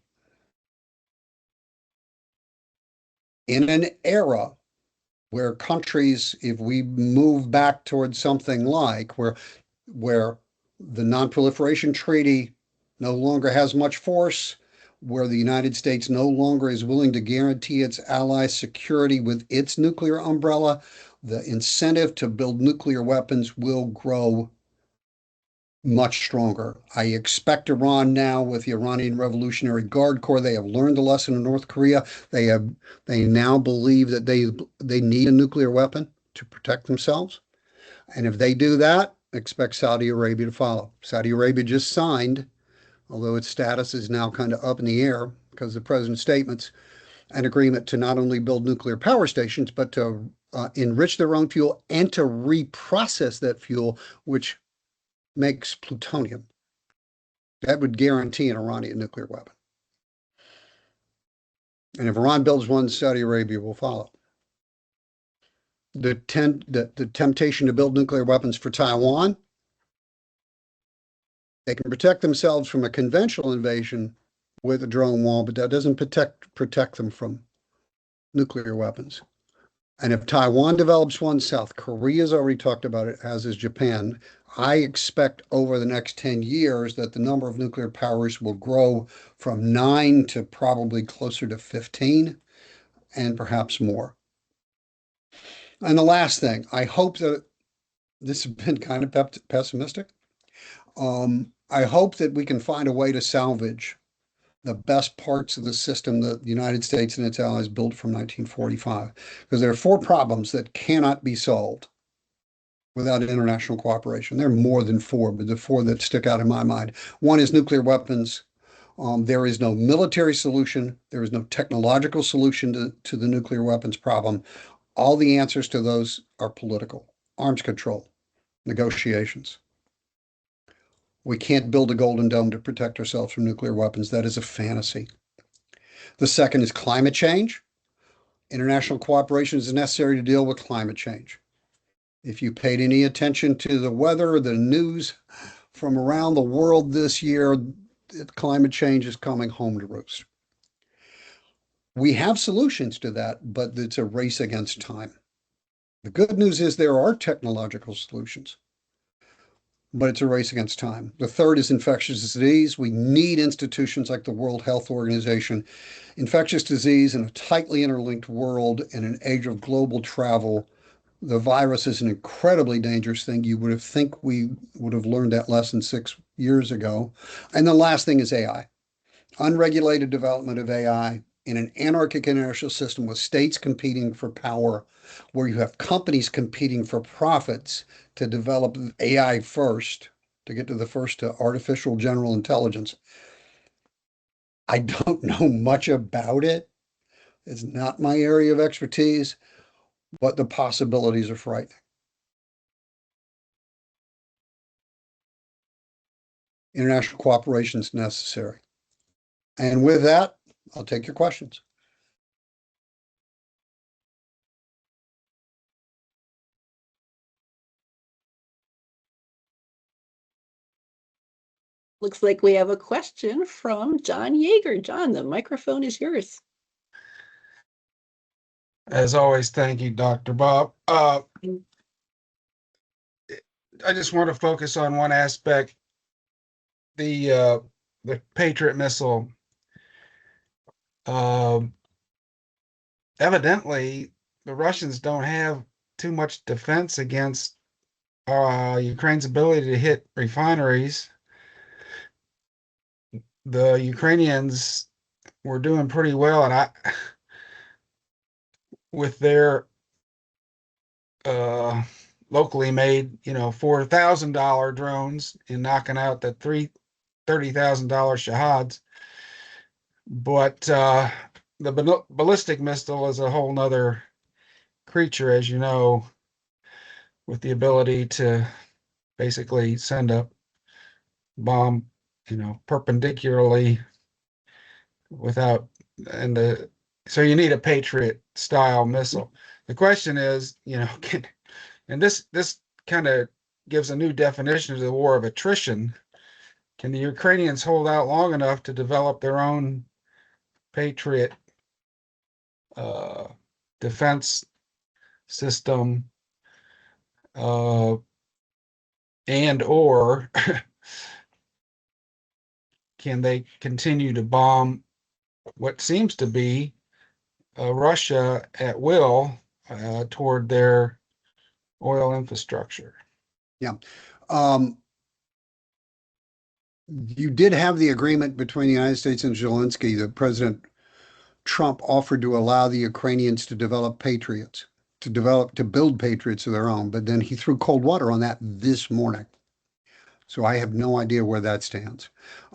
E: In an era where countries, if we move back towards something like where the Non-Proliferation Treaty no longer has much force, where the United States no longer is willing to guarantee its allies security with its nuclear umbrella, the incentive to build nuclear weapons will grow much stronger. I expect Iran now, with the Iranian Revolutionary Guard Corps, they have learned the lesson in North Korea. They now believe that they need a nuclear weapon to protect themselves. And if they do that, expect Saudi Arabia to follow. Saudi Arabia just signed, although its status is now kind of up in the air because of the president's statements, an agreement to not only build nuclear power stations, but to enrich their own fuel and to reprocess that fuel, which makes plutonium. That would guarantee an Iranian nuclear weapon. And if Iran builds one, Saudi Arabia will follow. The temptation to build nuclear weapons for Taiwan, they can protect themselves from a conventional invasion with a drone wall, but that doesn't protect them from nuclear weapons. And if Taiwan develops one, South Korea's already talked about it, as is Japan. I expect over the next 10 years that the number of nuclear powers will grow from 9 to probably closer to 15 and perhaps more. And the last thing, I hope that this has been kind of pessimistic. I hope that we can find a way to salvage the best parts of the system that the United States and its allies built from 1945, because there are 4 problems that cannot be solved without international cooperation. There are more than 4, but the 4 that stick out in my mind. One is nuclear weapons. There is no military solution. There is no technological solution to the nuclear weapons problem. All the answers to those are political. Arms control, negotiations. We can't build a golden dome to protect ourselves from nuclear weapons. That is a fantasy. The second is climate change. International cooperation is necessary to deal with climate change. If you paid any attention to the weather or the news from around the world this year, climate change is coming home to roost. We have solutions to that, but it's a race against time. The good news is there are technological solutions, but it's a race against time. The third is infectious disease. We need institutions like the World Health Organization. Infectious disease in a tightly interlinked world in an age of global travel, the virus is an incredibly dangerous thing. You would think we would have learned that lesson 6 years ago. And the last thing is AI. Unregulated development of AI in an anarchic international system with states competing for power, where you have companies competing for profits to develop AI first, to get to the first to artificial general intelligence. I don't know much about it. It's not my area of expertise, but the possibilities are frightening. International cooperation is necessary. And with that, I'll take your questions.
B: Looks like we have a question from John Yeager. John, the microphone is yours.
D: As always, thank you, Dr. Bob. I just want to focus on one aspect, the Patriot missile. Evidently, the Russians don't have too much defense against Ukraine's ability to hit refineries. The Ukrainians were doing pretty well, and with their locally made, $4,000 drones in knocking out the $30,000 Shahads. But the ballistic missile is a whole nother creature, as you know, with the ability to basically send a bomb, perpendicularly so you need a Patriot style missile. The question is, and this kind of gives a new definition to the war of attrition. Can the Ukrainians hold out long enough to develop their own Patriot defense system, and or can they continue to bomb what seems to be Russia at will toward their oil infrastructure?
E: Yeah. You did have the agreement between the United States and Zelensky that President Trump offered to allow the Ukrainians to develop Patriots, to build Patriots of their own, but then he threw cold water on that this morning. So I have no idea where that stands.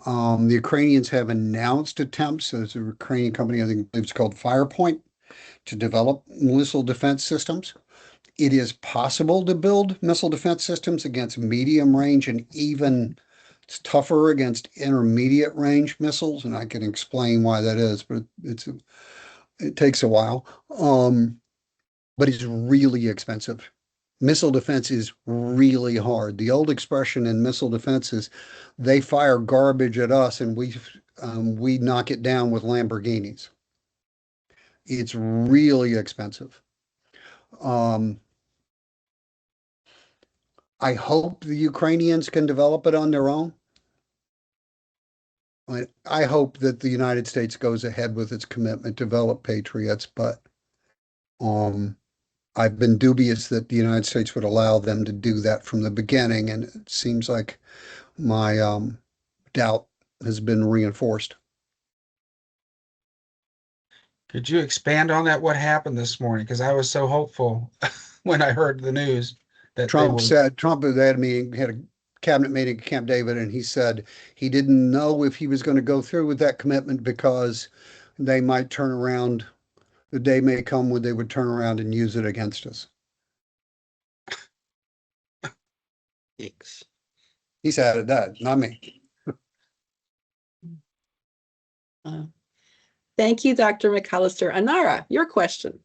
E: The Ukrainians have announced attempts, there's a Ukrainian company, I think it's called Firepoint, to develop missile defense systems. It is possible to build missile defense systems against medium range, and even it's tougher against intermediate range missiles, and I can explain why that is, but it takes a while. But it's really expensive. Missile defense is really hard. The old expression in missile defense is they fire garbage at us and we knock it down with Lamborghinis. It's really expensive. I hope the Ukrainians can develop it on their own. I hope that the United States goes ahead with its commitment to develop Patriots, but I've been dubious that the United States would allow them to do that from the beginning, and it seems like my doubt has been reinforced.
D: Could you expand on that? What happened this morning? Because I was so hopeful when I heard the news that
E: Trump had a cabinet meeting at Camp David, and he said he didn't know if he was going to go through with that commitment because they might turn around. The day may come when they would turn around and use it against us.
B: Thanks.
E: He said that, not me.
B: Thank you, Dr. McCollister. Anara, your question.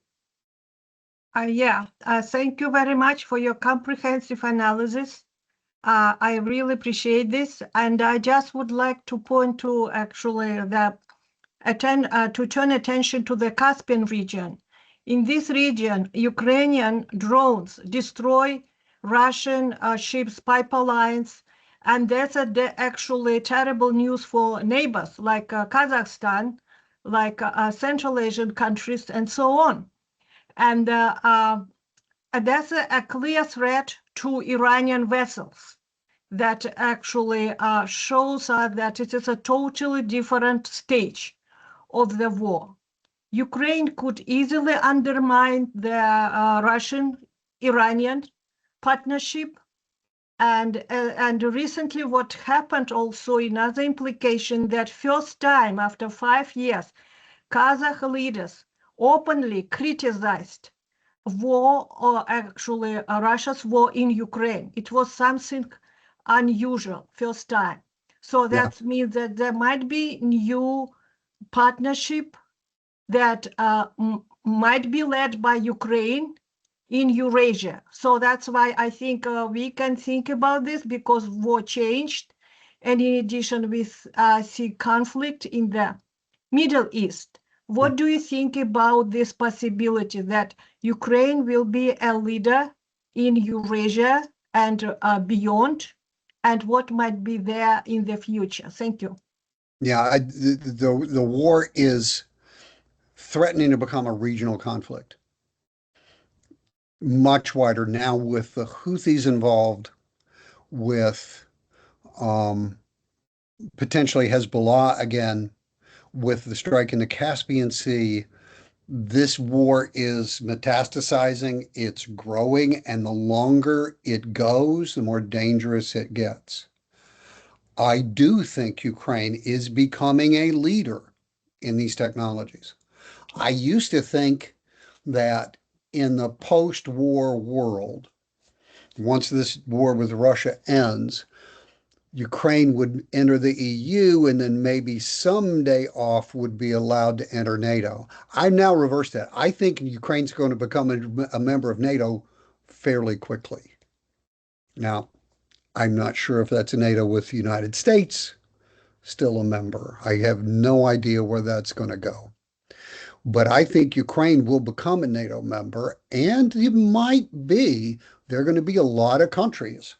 A: Thank you very much for your comprehensive analysis. I really appreciate this, and I just would like to point to actually to turn attention to the Caspian region. In this region, Ukrainian drones destroy Russian ships' pipelines, and that's actually terrible news for neighbors like Kazakhstan, like Central Asian countries, and so on. And that's a clear threat to Iranian vessels that actually shows us that it is a totally different stage of the war. Ukraine could easily undermine the Russian-Iranian partnership. And recently what happened also, another implication, that first time after 5 years, Kazakh leaders openly criticized war, or actually Russia's war in Ukraine. It was something unusual, first time. So that means that there might be new partnership that might be led by Ukraine in Eurasia. So that's why I think we can think about this, because war changed. And in addition, we see conflict in the Middle East. What do you think about this possibility that Ukraine will be a leader in Eurasia and beyond? And what might be there in the future? Thank you.
E: Yeah, the war is threatening to become a regional conflict. Much wider now, with the Houthis involved, with potentially Hezbollah again, with the strike in the Caspian Sea. This war is metastasizing, it's growing, and the longer it goes, the more dangerous it gets. I do think Ukraine is becoming a leader in these technologies. I used to think that in the post-war world, once this war with Russia ends, Ukraine would enter the EU, and then maybe someday off would be allowed to enter NATO. I've now reversed that. I think Ukraine's going to become a member of NATO fairly quickly. Now, I'm not sure if that's NATO with the United States still a member. I have no idea where that's going to go. But I think Ukraine will become a NATO member, and it might be, there are going to be a lot of countries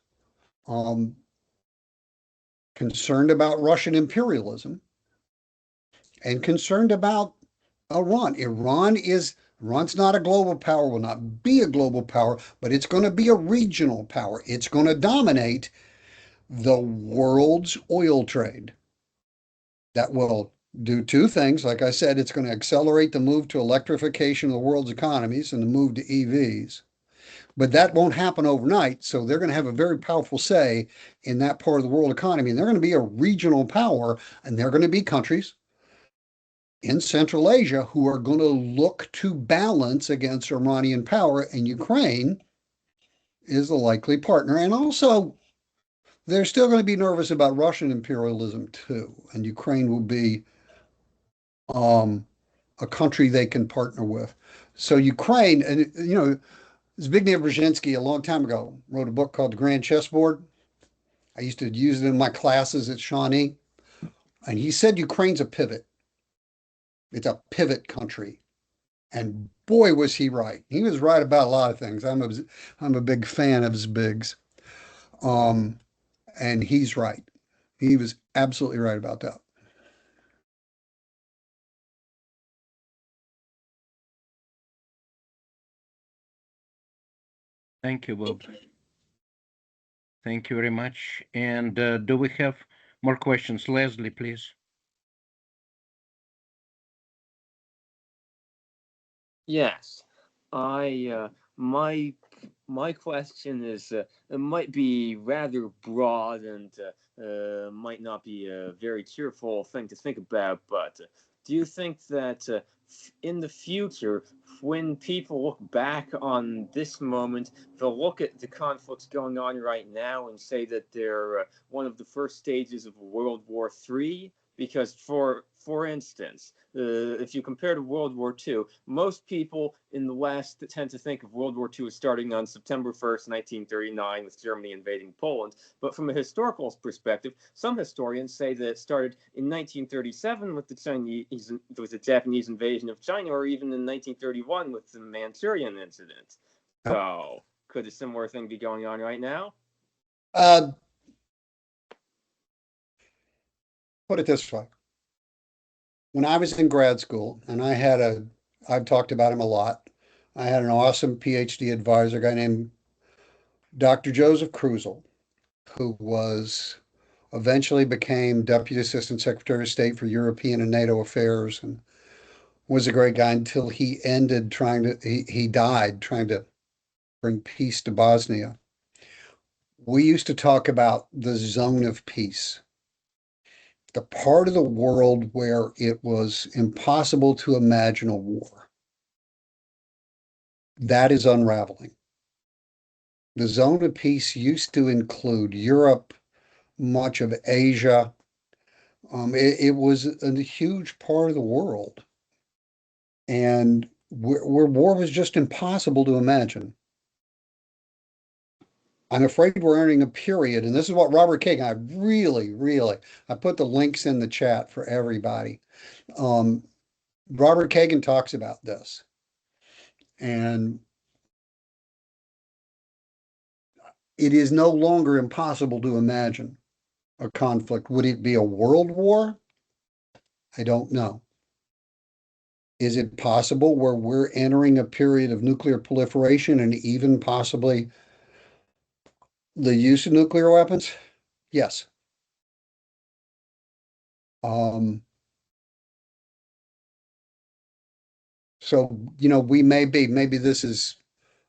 E: concerned about Russian imperialism and concerned about Iran. Iran's not a global power, will not be a global power, but it's going to be a regional power. It's going to dominate the world's oil trade. That will do two things. Like I said, it's going to accelerate the move to electrification of the world's economies and the move to EVs. But that won't happen overnight. So they're going to have a very powerful say in that part of the world economy. And they're going to be a regional power, and they're going to be countries in Central Asia who are going to look to balance against Iranian power, and Ukraine is a likely partner. And also, they're still going to be nervous about Russian imperialism too, and Ukraine will be a country they can partner with. So Ukraine, and Zbigniew Brzezinski a long time ago wrote a book called The Grand Chessboard. I used to use it in my classes at Shawnee, and he said Ukraine's a pivot. It's a pivot country. And boy, was he right. He was right about a lot of things. I'm a big fan of Zbig's. And he's right. He was absolutely right about that.
C: Thank you, Bob. Thank you very much. And do we have more questions? Leslie, please.
F: Yes, my question is it might be rather broad and might not be a very cheerful thing to think about, but do you think that in the future, when people look back on this moment, they'll look at the conflicts going on right now and say that they're one of the first stages of World War III? Because for instance, if you compare to World War II, most people in the West tend to think of World War II as starting on September 1st, 1939, with Germany invading Poland. But from a historical perspective, some historians say that it started in 1937 with the Japanese invasion of China, or even in 1931 with the Manchurian incident. So, could a similar thing be going on right now?
E: Put it this way. When I was in grad school, and I've talked about him a lot, I had an awesome PhD advisor, a guy named Dr. Joseph Krusel, who eventually became Deputy Assistant Secretary of State for European and NATO Affairs, and was a great guy until he died trying to bring peace to Bosnia. We used to talk about the zone of peace, the part of the world where it was impossible to imagine a war. That is unraveling. The zone of peace used to include Europe, much of Asia. It was a huge part of the world, and where war was just impossible to imagine. I'm afraid we're entering a period, and this is what Robert Kagan, I put the links in the chat for everybody. Robert Kagan talks about this, and it is no longer impossible to imagine a conflict. Would it be a world war? I don't know. Is it possible where we're entering a period of nuclear proliferation and even possibly the use of nuclear weapons? Yes. So, maybe this is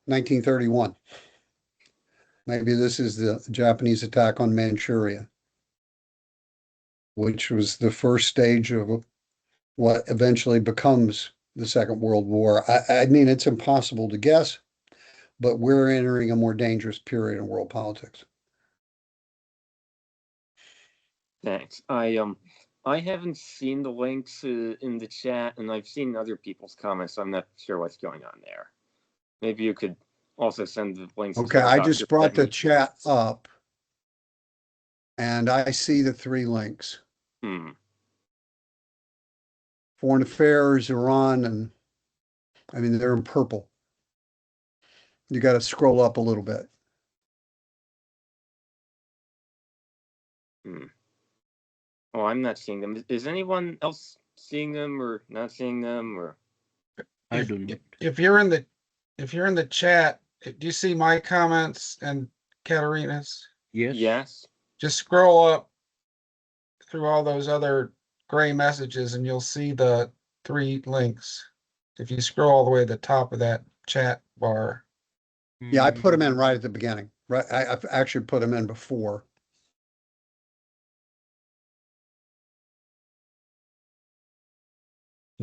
E: 1931. Maybe this is the Japanese attack on Manchuria, which was the first stage of what eventually becomes the Second World War. I mean, it's impossible to guess, but we're entering a more dangerous period in world politics.
F: Thanks. I haven't seen the links in the chat, and I've seen other people's comments, so I'm not sure what's going on there. Maybe you could also send the links to
E: Okay, I
F: Dr.
E: just brought the
F: Fetton.
E: chat up. And I see the 3 links. Foreign Affairs, Iran, and I mean, they're in purple. You got to scroll up a little bit.
F: Oh, I'm not seeing them. Is anyone else seeing them or not seeing them? Or
C: I do not.
D: If you're in the chat, do you see my comments and Katerina's?
C: Yes.
F: yes?
D: Just scroll up through all those other gray messages and you'll see the 3 links. If you scroll all the way to the top of that chat bar.
E: Yeah, I put them in right at the beginning. Right, I've actually put them in before.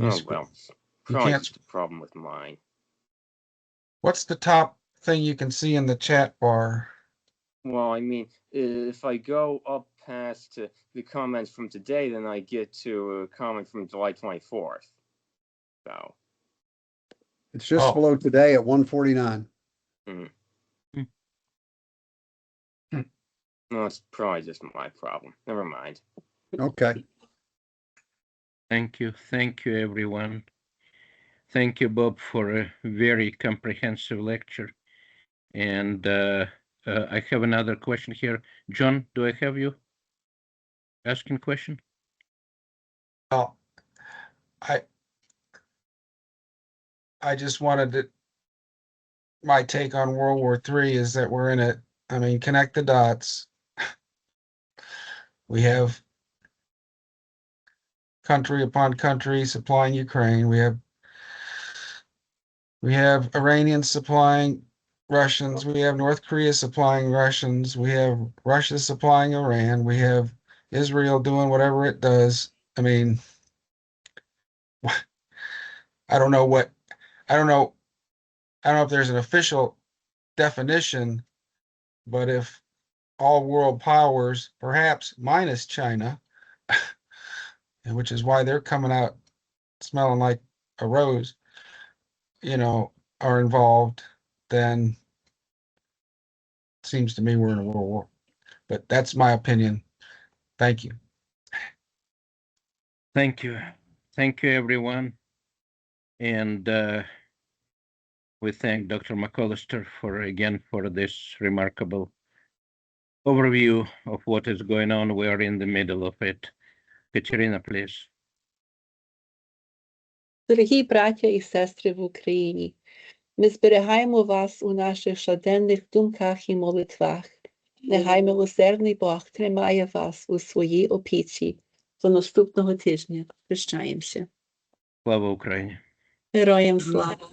F: Oh, well.
D: You
F: Probably
D: can't-
F: just a problem with mine.
D: What's the top thing you can see in the chat bar?
F: Well, I mean, if I go up past the comments from today, then I get to a comment from July 24th. So,
E: It's just
D: Oh.
E: below today at 149.
F: no, it's probably just my problem. Never mind.
E: Okay.
C: Thank you. Thank you, everyone. Thank you, Bob, for a very comprehensive lecture. And I have another question here. John, do I have you asking question?
D: Well, I just wanted to, my take on World War III is that we're in it. I mean, connect the dots. We have country upon country supplying Ukraine. We have Iranians supplying Russians. We have North Korea supplying Russians. We have Russia supplying Iran. We have Israel doing whatever it does. I mean, I don't know if there's an official definition, but if all world powers, perhaps minus China, which is why they're coming out smelling like a rose, are involved, then it seems to me we're in a world war. But that's my opinion. Thank you.
C: Thank you. Thank you, everyone. And we thank Dr. McCollister for this remarkable overview of what is going on. We are in the middle of it. Katerina, please.
B: Дорогі браття і сестри в Україні, ми зберігаємо вас у наших щоденних думках і молитвах. Нехай милосердний Бог тримає вас у своїй опіці. До наступного тижня. Прощаємося.
C: Слава Україні!
B: Героям слава!